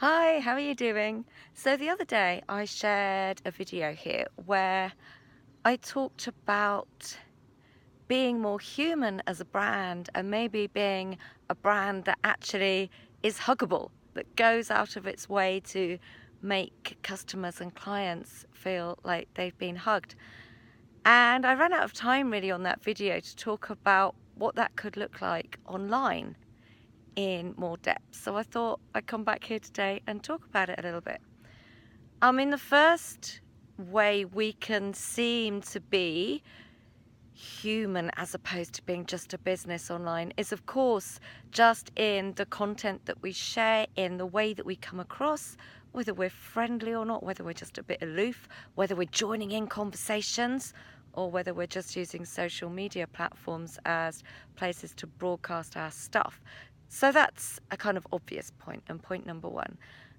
Hi, how are you doing? So the other day I shared a video here where I talked about being more human as a brand and maybe being a brand that actually is huggable, that goes out of its way to make customers and clients feel like they've been hugged. And I ran out of time really on that video to talk about what that could look like online in more depth. So I thought I'd come back here today and talk about it a little bit. The first way we can seem to be human as opposed to being just a business online is, of course, just in the content that we share, in the way that we come across, whether we're friendly or not, whether we're just a bit aloof, whether we're joining in conversations, or whether we're just using social media platforms as places to broadcast our stuff. So that's a kind of obvious point, and point number one.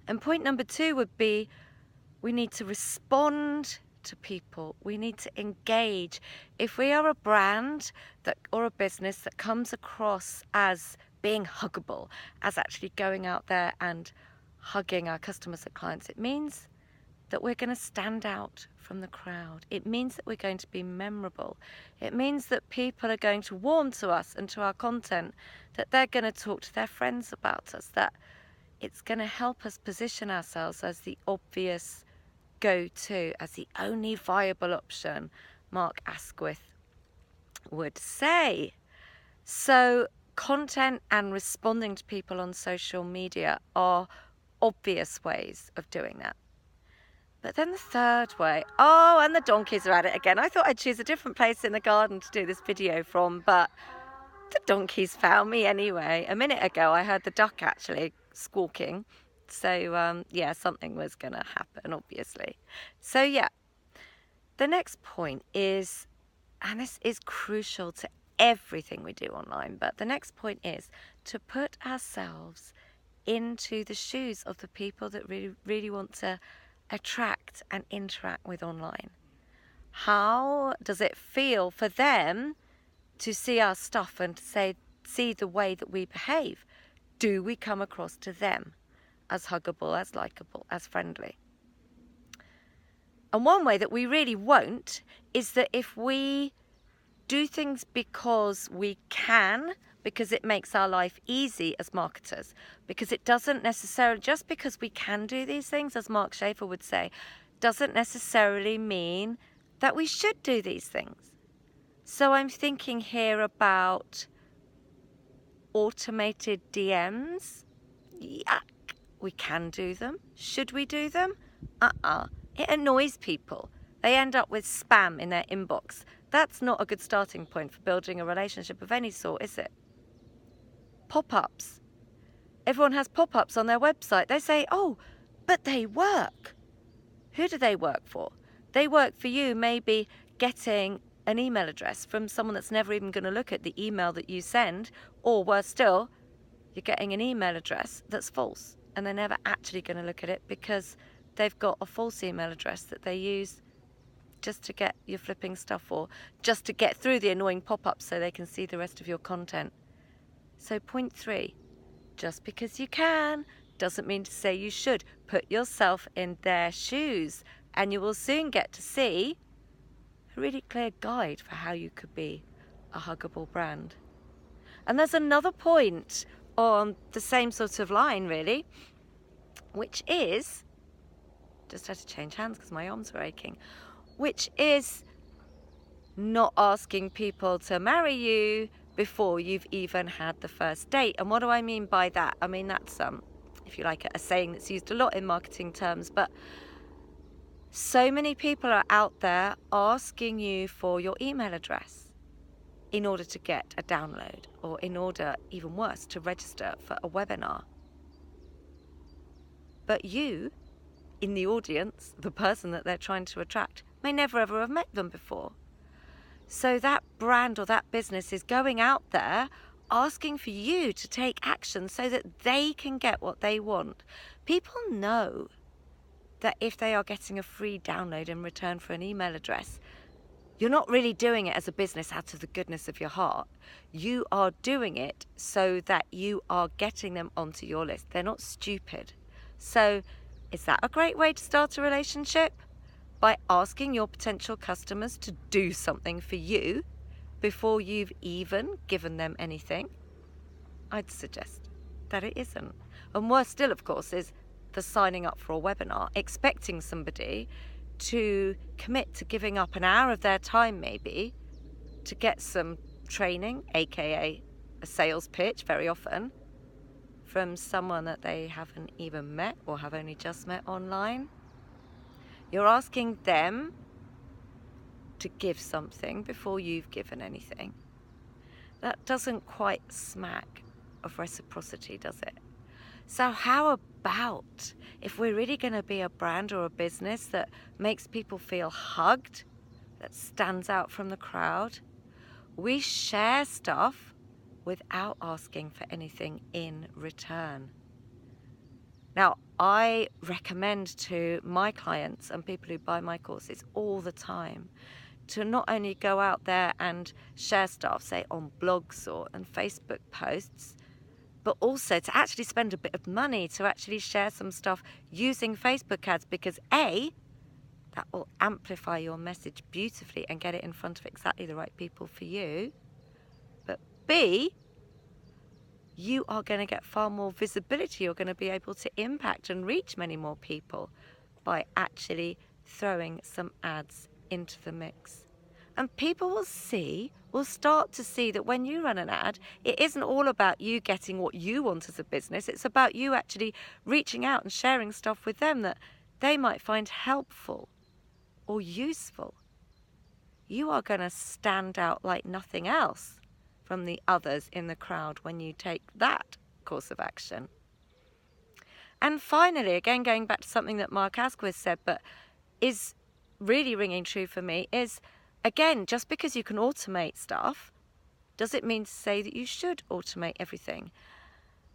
And point number two would be we need to respond to people. We need to engage. If we are a brand or a business that comes across as being huggable, as actually going out there and hugging our customers and clients, it means that we're going to stand out from the crowd. It means that we're going to be memorable. It means that people are going to warm to us and to our content, that they're going to talk to their friends about us, that it's going to help us position ourselves as the obvious go-to, as the only viable option, Mark Asquith would say. So content and responding to people on social media are obvious ways of doing that. But then the third way, and the donkeys are at it again. I thought I'd choose a different place in the garden to do this video from, but the donkeys found me anyway. A minute ago I heard the duck actually squawking. So yeah, something was going to happen, obviously. So yeah, the next point is, and this is crucial to everything we do online, but the next point is to put ourselves into the shoes of the people that really want to attract and interact with online. How does it feel for them to see our stuff and see the way that we behave? Do we come across to them as huggable, as likable, as friendly? And one way that we really won't is that if we do things because we can, because it makes our life easy as marketers, because it doesn't necessarily, just because we can do these things, as Mark Schaefer would say, doesn't necessarily mean that we should do these things. So I'm thinking here about automated DMs. Yuck. We can do them. Should we do them? It annoys people. They end up with spam in their inbox. That's not a good starting point for building a relationship of any sort, is it? Pop-ups. Everyone has pop-ups on their website. They say, oh, but they work. Who do they work for? They work for you maybe getting an email address from someone that's never even going to look at the email that you send, or worse still, you're getting an email address that's false and they're never actually going to look at it because they've got a false email address that they use just to get your flipping stuff, or just to get through the annoying pop-ups so they can see the rest of your content. So point 3, just because you can doesn't mean to say you should. Put yourself in their shoes and you will soon get to see a really clear guide for how you could be a huggable brand. And there's another point on the same sort of line, really, which is, just had to change hands because my arms were aching, which is not asking people to marry you before you've even had the first date. And what do I mean by that? I mean, that's, if you like, a saying that's used a lot in marketing terms, but so many people are out there asking you for your email address in order to get a download, or in order, even worse, to register for a webinar. But you, in the audience, the person that they're trying to attract, may never ever have met them before. So that brand or that business is going out there asking for you to take action so that they can get what they want. People know that if they are getting a free download in return for an email address, you're not really doing it as a business out of the goodness of your heart. You are doing it so that you are getting them onto your list. They're not stupid. So is that a great way to start a relationship? By asking your potential customers to do something for you before you've even given them anything? I'd suggest that it isn't. And worse still, of course, is the signing up for a webinar, expecting somebody to commit to giving up an hour of their time maybe to get some training, aka a sales pitch very often, from someone that they haven't even met or have only just met online. You're asking them to give something before you've given anything. That doesn't quite smack of reciprocity, does it? So how about if we're really going to be a brand or a business that makes people feel hugged, that stands out from the crowd, we share stuff without asking for anything in return. Now, I recommend to my clients and people who buy my courses all the time to not only go out there and share stuff, say on blogs or and Facebook posts, but also to actually spend a bit of money to actually share some stuff using Facebook ads, because A, that will amplify your message beautifully and get it in front of exactly the right people for you. But B, you are going to get far more visibility. You're going to be able to impact and reach many more people by actually throwing some ads into the mix. And people will start to see that when you run an ad, it isn't all about you getting what you want as a business. It's about you actually reaching out and sharing stuff with them that they might find helpful or useful. You are going to stand out like nothing else from the others in the crowd when you take that course of action. And finally, again, going back to something that Mark Asquith said, but is really ringing true for me, is, again, just because you can automate stuff, does it mean to say that you should automate everything?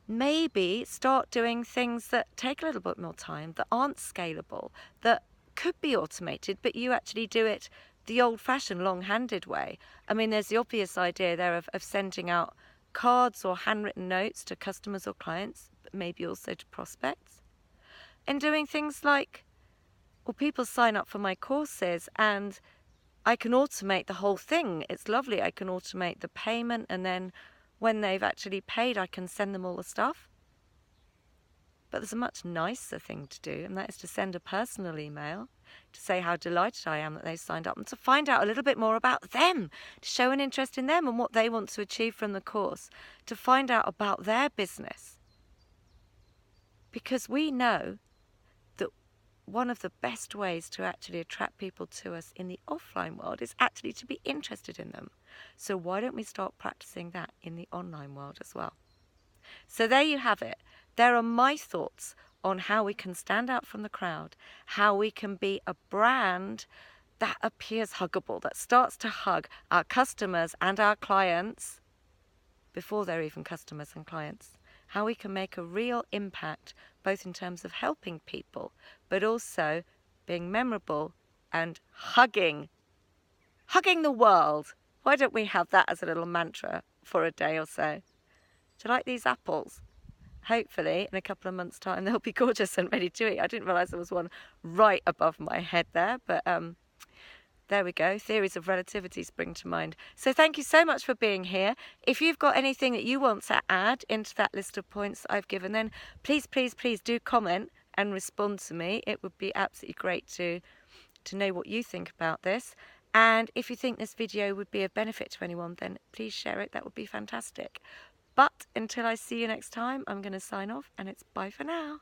Maybe start doing things that take a little bit more time, that aren't scalable, that could be automated, but you actually do it the old-fashioned, long-handed way. I mean, there's the obvious idea there of sending out cards or handwritten notes to customers or clients, but maybe also to prospects. And doing things like, well, people sign up for my courses and I can automate the whole thing. It's lovely. I can automate the payment, and then when they've actually paid, I can send them all the stuff. But there's a much nicer thing to do, and that is to send a personal email to say how delighted I am that they've signed up and to find out a little bit more about them, to show an interest in them and what they want to achieve from the course, to find out about their business. Because we know that one of the best ways to actually attract people to us in the offline world is actually to be interested in them. So why don't we start practicing that in the online world as well? So there you have it. There are my thoughts on how we can stand out from the crowd, how we can be a brand that appears huggable, that starts to hug our customers and our clients before they're even customers and clients, how we can make a real impact, both in terms of helping people, but also being memorable and hugging the world. Why don't we have that as a little mantra for a day or so? Do you like these apples? Hopefully, in a couple of months' time, they'll be gorgeous and ready to eat. I didn't realise there was one right above my head there, but there we go. Theories of relativity spring to mind. So thank you so much for being here. If you've got anything that you want to add into that list of points that I've given, then please do comment and respond to me. It would be absolutely great to know what you think about this. And if you think this video would be of benefit to anyone, then please share it. That would be fantastic. But until I see you next time, I'm going to sign off, and it's bye for now.